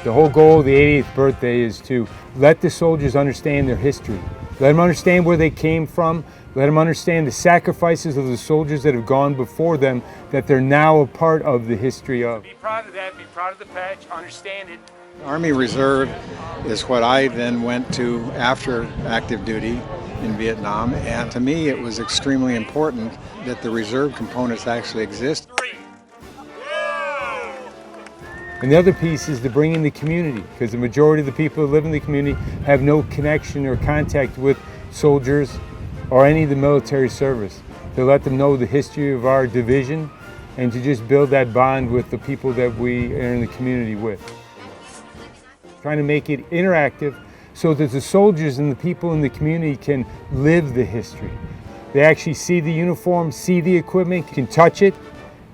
The whole goal of the 88th birthday is to let the soldiers understand their history. Let them understand where they came from. Let them understand the sacrifices of the soldiers that have gone before them, that they're now a part of the history of. Be proud of that, be proud of the patch, understand it. Army Reserve is what I then went to after active duty in Vietnam, and to me it was extremely important that the reserve components actually exist. And the other piece is to bring in the community, because the majority of the people who live in the community have no connection or contact with soldiers or any of the military service. To let them know the history of our division and to just build that bond with the people that we are in the community with. Trying to make it interactive so that the soldiers and the people in the community can live the history. They actually see the uniform, see the equipment, can touch it,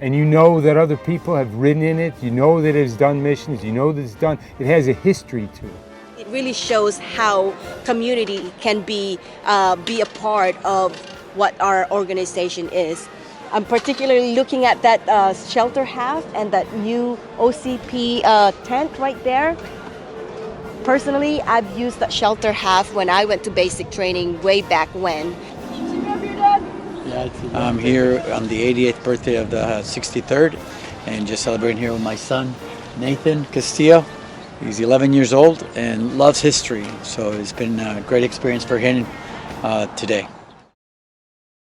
and you know that other people have ridden in it, you know that it's done missions, you know that it has a history to it. It really shows how community can be a part of what our organization is. I'm particularly looking at that shelter half and that new OCP tent right there. Personally, I've used that shelter half when I went to basic training way back when. I'm here on the 88th birthday of the 63rd and just celebrating here with my son, Nathan Castillo. He's 11 years old and loves history, so it's been a great experience for him today.